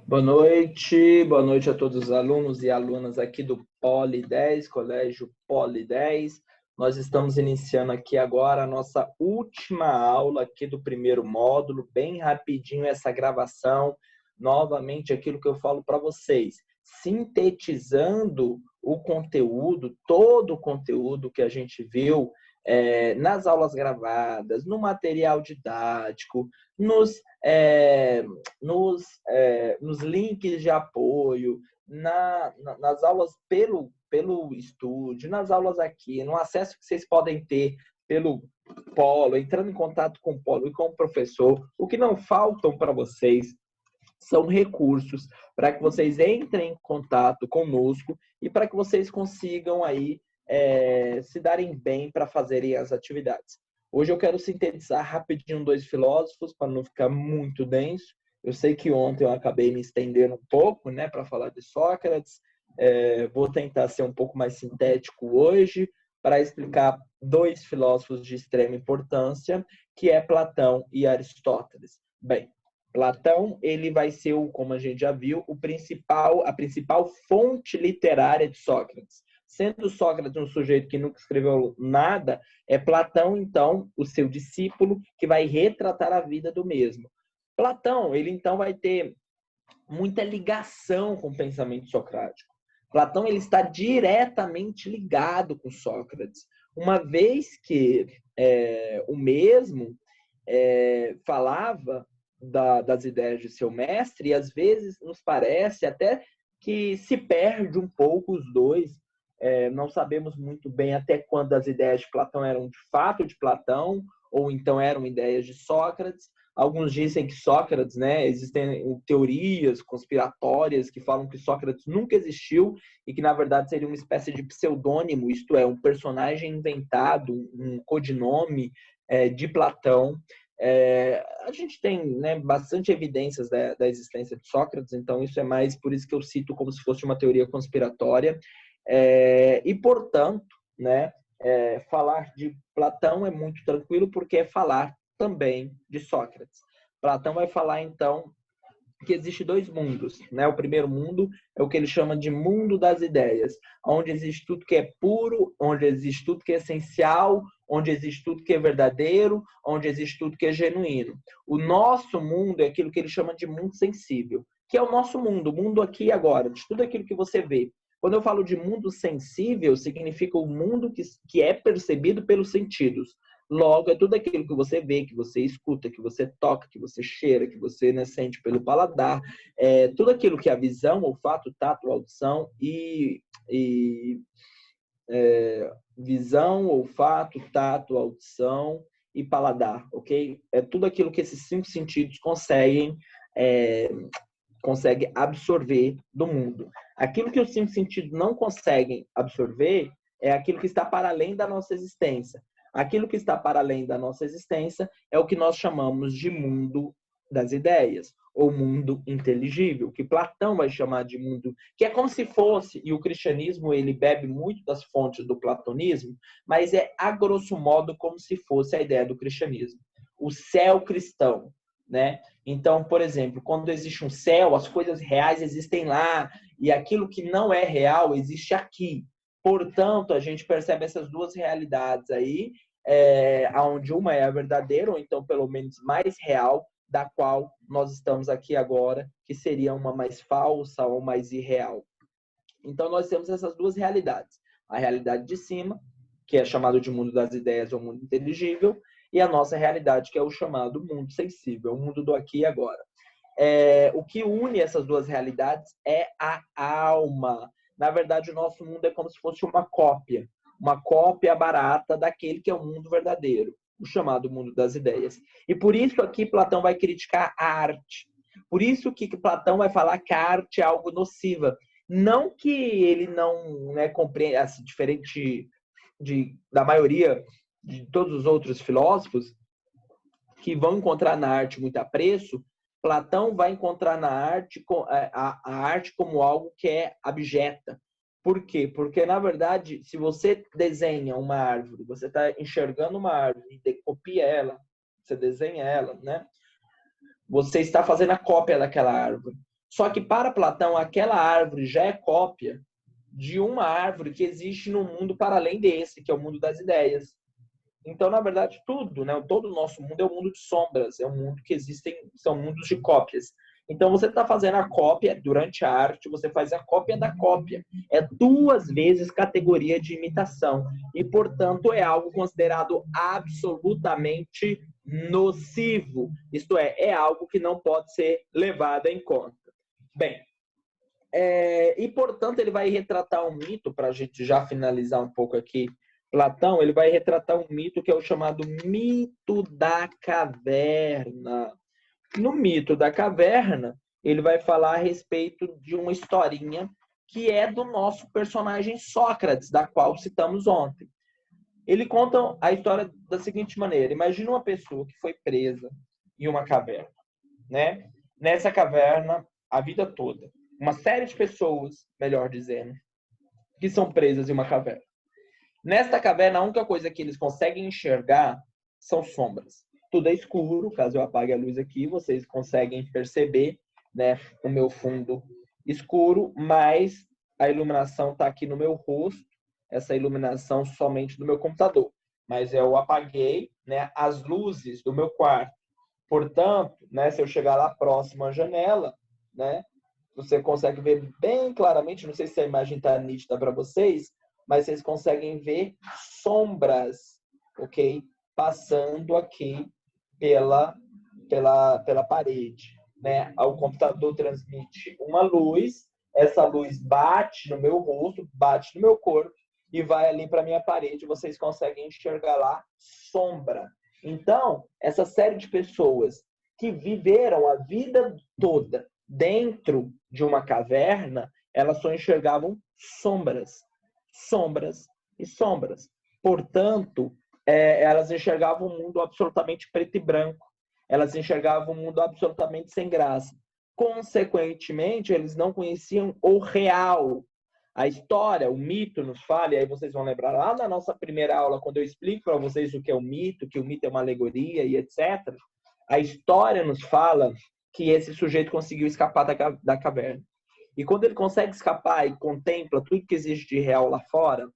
Boa noite a todos os alunos e alunas aqui do Poli 10, Colégio Poli 10. Nós estamos iniciando aqui agora a nossa última aula aqui do primeiro módulo, bem rapidinho essa gravação, novamente aquilo que eu falo para vocês, sintetizando o conteúdo, todo o conteúdo que a gente viu nas aulas gravadas, no material didático, nos links de apoio, nas aulas pelo estúdio, nas aulas aqui, no acesso que vocês podem ter pelo Polo, entrando em contato com o Polo e com o professor. O que não faltam para vocês são recursos para que vocês entrem em contato conosco e para que vocês consigam aí se darem bem para fazerem as atividades. Hoje eu quero sintetizar rapidinho dois filósofos, para não ficar muito denso. Eu sei que ontem eu acabei me estendendo um pouco, né, para falar de Sócrates. Vou tentar ser um pouco mais sintético hoje, para explicar dois filósofos de extrema importância, que é Platão e Aristóteles. Bem, Platão, ele vai ser, como a gente já viu, a principal fonte literária de Sócrates. Sendo Sócrates um sujeito que nunca escreveu nada, é Platão, então, o seu discípulo, que vai retratar a vida do mesmo. Platão, ele então vai ter muita ligação com o pensamento socrático. Platão, ele está diretamente ligado com Sócrates, uma vez que o mesmo falava das ideias de seu mestre, e às vezes nos parece até que se perde um pouco os dois. Não sabemos muito bem até quando as ideias de Platão eram de fato de Platão, ou então eram ideias de Sócrates. Alguns dizem que Sócrates, né, existem teorias conspiratórias que falam que Sócrates nunca existiu e que, na verdade, seria uma espécie de pseudônimo, isto é, um personagem inventado, um codinome de Platão. A gente tem, né, bastante evidências da existência de Sócrates, então isso é mais por isso que eu cito como se fosse uma teoria conspiratória. E, portanto, né, falar de Platão é muito tranquilo, porque é falar também de Sócrates. Platão vai falar, então, que existe dois mundos, né? O primeiro mundo é o que ele chama de mundo das ideias, onde existe tudo que é puro, onde existe tudo que é essencial, onde existe tudo que é verdadeiro, onde existe tudo que é genuíno. O nosso mundo é aquilo que ele chama de mundo sensível, que é o nosso mundo, o mundo aqui e agora, de tudo aquilo que você vê. Quando eu falo de mundo sensível, significa o mundo que é percebido pelos sentidos. Logo, é tudo aquilo que você vê, que você escuta, que você toca, que você cheira, que você, né, sente pelo paladar. Tudo aquilo que é a visão, olfato, tato, audição visão, olfato, tato, audição e paladar, ok? É tudo aquilo que esses cinco sentidos conseguem absorver do mundo. Aquilo que os cinco sentidos não conseguem absorver é aquilo que está para além da nossa existência. Aquilo que está para além da nossa existência é o que nós chamamos de mundo das ideias, ou mundo inteligível, que Platão vai chamar de mundo, que é como se fosse, e o cristianismo ele bebe muito das fontes do platonismo, mas é a grosso modo como se fosse a ideia do cristianismo. O céu cristão, né? Então, por exemplo, quando existe um céu, as coisas reais existem lá, e aquilo que não é real existe aqui. Portanto, a gente percebe essas duas realidades aí, onde uma é a verdadeira, ou então pelo menos mais real, da qual nós estamos aqui agora, que seria uma mais falsa ou mais irreal. Então, nós temos essas duas realidades. A realidade de cima, que é chamado de mundo das ideias ou mundo inteligível, e a nossa realidade, que é o chamado mundo sensível, o mundo do aqui e agora. O que une essas duas realidades é a alma. Na verdade, o nosso mundo é como se fosse uma cópia barata daquele que é o mundo verdadeiro, o chamado mundo das ideias. E por isso aqui Platão vai criticar a arte. Por isso que Platão vai falar que a arte é algo nociva. Não que ele não, né, compreenda, assim, diferente da maioria de todos os outros filósofos, que vão encontrar na arte muito apreço, Platão vai encontrar na arte a arte como algo que é abjeta. Por quê? Porque, na verdade, se você desenha uma árvore, você está enxergando uma árvore e copia ela, você desenha ela, né? Você está fazendo a cópia daquela árvore. Só que para Platão, aquela árvore já é cópia de uma árvore que existe no mundo para além desse, que é o mundo das ideias. Então, na verdade, tudo, né? Todo o nosso mundo é um mundo de sombras, é um mundo que existem, são mundos de cópias. Então, você está fazendo a cópia durante a arte, você faz a cópia da cópia. É 2 vezes categoria de imitação. E, portanto, é algo considerado absolutamente nocivo. Isto é algo que não pode ser levado em conta. Bem, e, portanto, ele vai retratar um mito, para a gente já finalizar um pouco aqui, Platão, ele vai retratar um mito que é o chamado mito da caverna. No mito da caverna, ele vai falar a respeito de uma historinha que é do nosso personagem Sócrates, da qual citamos ontem. Ele conta a história da seguinte maneira: imagina uma pessoa que foi presa em uma caverna, né? Nessa caverna, a vida toda. Uma série de pessoas, melhor dizendo, que são presas em uma caverna. Nesta caverna, a única coisa que eles conseguem enxergar são sombras. Tudo é escuro, caso eu apague a luz aqui, vocês conseguem perceber, né, o meu fundo escuro, mas a iluminação está aqui no meu rosto, essa iluminação somente do meu computador. Mas eu apaguei, né, as luzes do meu quarto. Portanto, né, se eu chegar lá próximo à janela, né, você consegue ver bem claramente, não sei se a imagem está nítida para vocês, mas vocês conseguem ver sombras, ok? Passando aqui pela parede, né? O computador transmite uma luz, essa luz bate no meu rosto, bate no meu corpo e vai ali para minha parede, vocês conseguem enxergar lá sombra. Então, essa série de pessoas que viveram a vida toda dentro de uma caverna, elas só enxergavam sombras. Sombras e sombras. Portanto, elas enxergavam um mundo absolutamente preto e branco. Elas enxergavam um mundo absolutamente sem graça. Consequentemente, eles não conheciam o real. A história, o mito nos fala, e aí vocês vão lembrar lá na nossa primeira aula, quando eu explico para vocês o que é o mito, que o mito é uma alegoria e etc. A história nos fala que esse sujeito conseguiu escapar da caverna. E quando ele consegue escapar e contempla tudo que existe de real lá fora,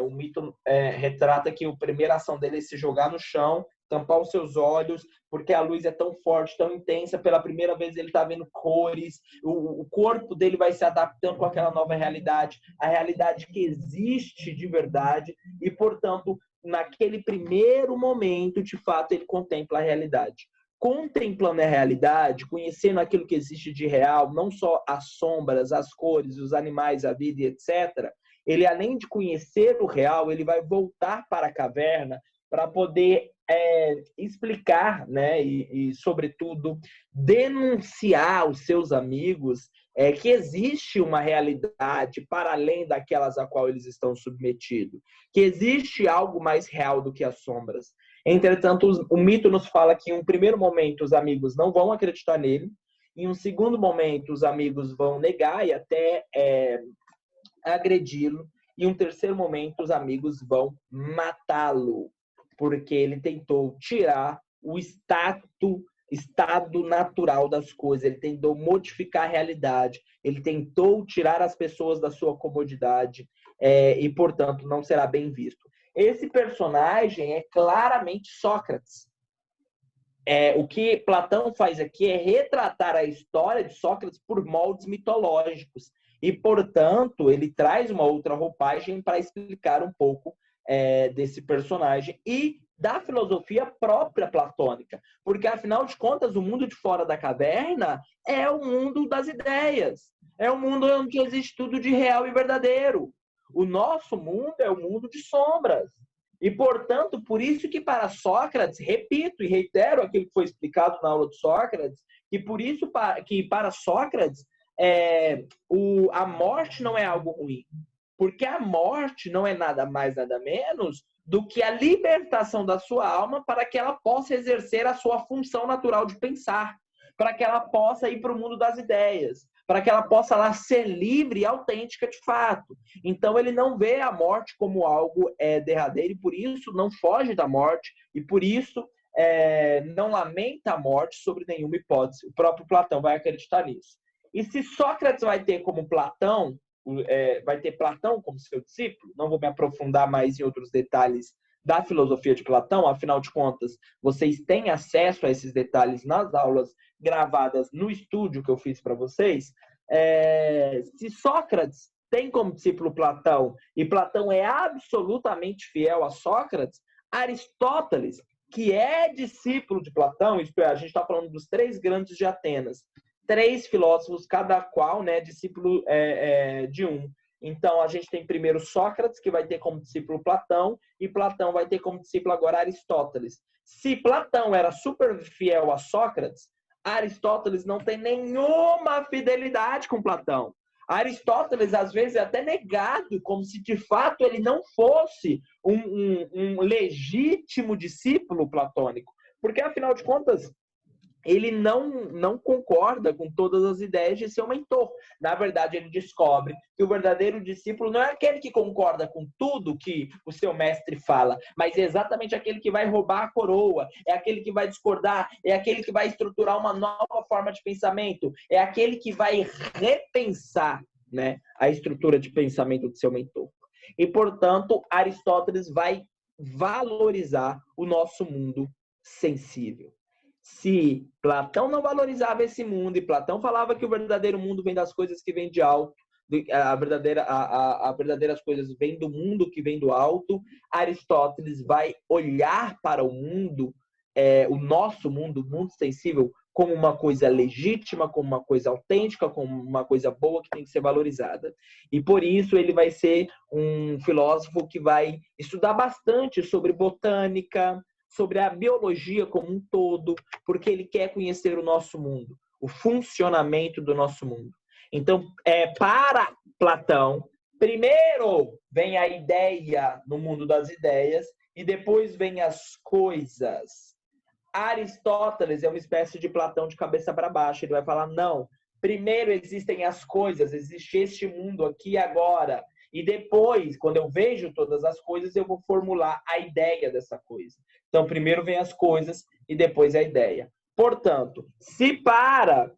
o mito retrata que a primeira ação dele é se jogar no chão, tampar os seus olhos, porque a luz é tão forte, tão intensa, pela primeira vez ele está vendo cores, o corpo dele vai se adaptando com aquela nova realidade, a realidade que existe de verdade, e, portanto, naquele primeiro momento, de fato, ele contempla a realidade. Contemplando a realidade, conhecendo aquilo que existe de real, não só as sombras, as cores, os animais, a vida, etc., ele, além de conhecer o real, ele vai voltar para a caverna para poder explicar, né, e, sobretudo, denunciar aos seus amigos que existe uma realidade para além daquelas a qual eles estão submetidos, que existe algo mais real do que as sombras. Entretanto, o mito nos fala que, em um primeiro momento, os amigos não vão acreditar nele, em um segundo momento, os amigos vão negar e até agredi-lo, e em um terceiro momento, os amigos vão matá-lo, porque ele tentou tirar o estado natural das coisas, ele tentou modificar a realidade, ele tentou tirar as pessoas da sua comodidade e, portanto, não será bem visto. Esse personagem é claramente Sócrates. O que Platão faz aqui é retratar a história de Sócrates por moldes mitológicos. E, portanto, ele traz uma outra roupagem para explicar um pouco desse personagem e da filosofia própria platônica. Porque, afinal de contas, o mundo de fora da caverna é o mundo das ideias. É o mundo onde existe tudo de real e verdadeiro. O nosso mundo é o mundo de sombras. E, portanto, por isso que para Sócrates, repito e reitero aquilo que foi explicado na aula de Sócrates, que por isso que para Sócrates a morte não é algo ruim. Porque a morte não é nada mais, nada menos do que a libertação da sua alma para que ela possa exercer a sua função natural de pensar, para que ela possa ir para o mundo das ideias, para que ela possa lá ser livre e autêntica de fato. Então, ele não vê a morte como algo derradeiro e, por isso, não foge da morte e, por isso, não lamenta a morte sobre nenhuma hipótese. O próprio Platão vai acreditar nisso. E se Sócrates vai ter como Platão, vai ter Platão como seu discípulo, não vou me aprofundar mais em outros detalhes da filosofia de Platão, afinal de contas, vocês têm acesso a esses detalhes nas aulas gravadas no estúdio que eu fiz para vocês. Se Sócrates tem como discípulo Platão, e Platão é absolutamente fiel a Sócrates, Aristóteles, que é discípulo de Platão, isto é, a gente está falando dos 3 grandes de Atenas, 3 filósofos, cada qual, né, discípulo de um. Então, a gente tem primeiro Sócrates, que vai ter como discípulo Platão, e Platão vai ter como discípulo agora Aristóteles. Se Platão era super fiel a Sócrates, Aristóteles não tem nenhuma fidelidade com Platão. Aristóteles, às vezes, é até negado, como se de fato ele não fosse um legítimo discípulo platônico. Porque, afinal de contas, ele não concorda com todas as ideias de seu mentor. Na verdade, ele descobre que o verdadeiro discípulo não é aquele que concorda com tudo que o seu mestre fala, mas é exatamente aquele que vai roubar a coroa, é aquele que vai discordar, é aquele que vai estruturar uma nova forma de pensamento, é aquele que vai repensar, né, a estrutura de pensamento do seu mentor. E, portanto, Aristóteles vai valorizar o nosso mundo sensível. Se Platão não valorizava esse mundo e Platão falava que o verdadeiro mundo vem das coisas que vêm de alto, as verdadeiras coisas vêm do mundo que vem do alto, Aristóteles vai olhar para o mundo, o nosso mundo, o mundo sensível, como uma coisa legítima, como uma coisa autêntica, como uma coisa boa que tem que ser valorizada. E por isso ele vai ser um filósofo que vai estudar bastante sobre botânica, sobre a biologia como um todo, porque ele quer conhecer o nosso mundo, o funcionamento do nosso mundo. Então, para Platão, primeiro vem a ideia no mundo das ideias e depois vem as coisas. Aristóteles é uma espécie de Platão de cabeça para baixo. Ele vai falar, não, primeiro existem as coisas, existe este mundo aqui e agora. E depois, quando eu vejo todas as coisas, eu vou formular a ideia dessa coisa. Então, primeiro vem as coisas e depois a ideia. Portanto, se para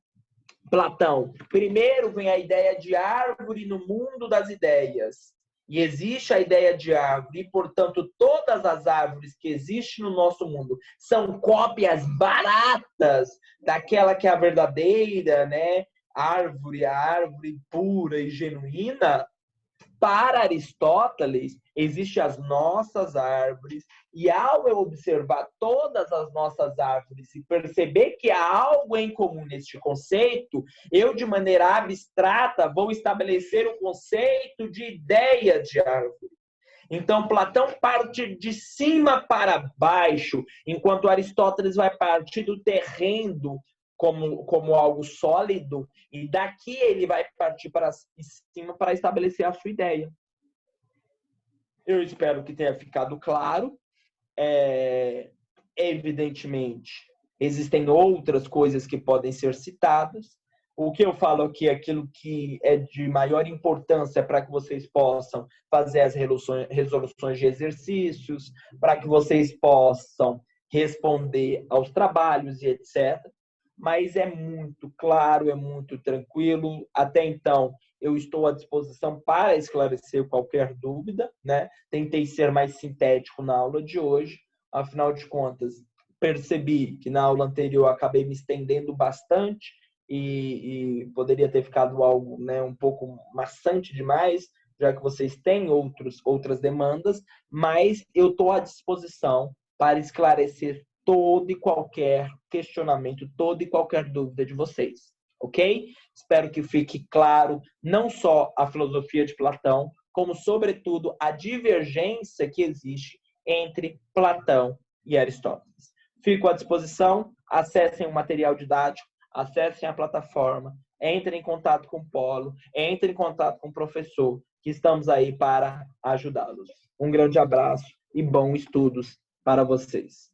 Platão, primeiro vem a ideia de árvore no mundo das ideias, e existe a ideia de árvore, e, portanto, todas as árvores que existem no nosso mundo são cópias baratas daquela que é a verdadeira, né? A árvore pura e genuína. Para Aristóteles, existem as nossas árvores, e ao eu observar todas as nossas árvores e perceber que há algo em comum neste conceito, eu, de maneira abstrata, vou estabelecer um conceito de ideia de árvore. Então, Platão parte de cima para baixo, enquanto Aristóteles vai partir do terreno como algo sólido, e daqui ele vai partir para cima para estabelecer a sua ideia. Eu espero que tenha ficado claro. Evidentemente, existem outras coisas que podem ser citadas. O que eu falo aqui é aquilo que é de maior importância para que vocês possam fazer as resoluções de exercícios, para que vocês possam responder aos trabalhos e etc. Mas é muito claro, é muito tranquilo. Até então, eu estou à disposição para esclarecer qualquer dúvida, né? Tentei ser mais sintético na aula de hoje. Afinal de contas, percebi que na aula anterior acabei me estendendo bastante e poderia ter ficado algo, né, um pouco maçante demais, já que vocês têm outras demandas, mas eu estou à disposição para esclarecer todo e qualquer questionamento, toda e qualquer dúvida de vocês, ok? Espero que fique claro não só a filosofia de Platão, como, sobretudo, a divergência que existe entre Platão e Aristóteles. Fico à disposição, acessem o material didático, acessem a plataforma, entrem em contato com o Polo, entrem em contato com o professor, que estamos aí para ajudá-los. Um grande abraço e bons estudos para vocês.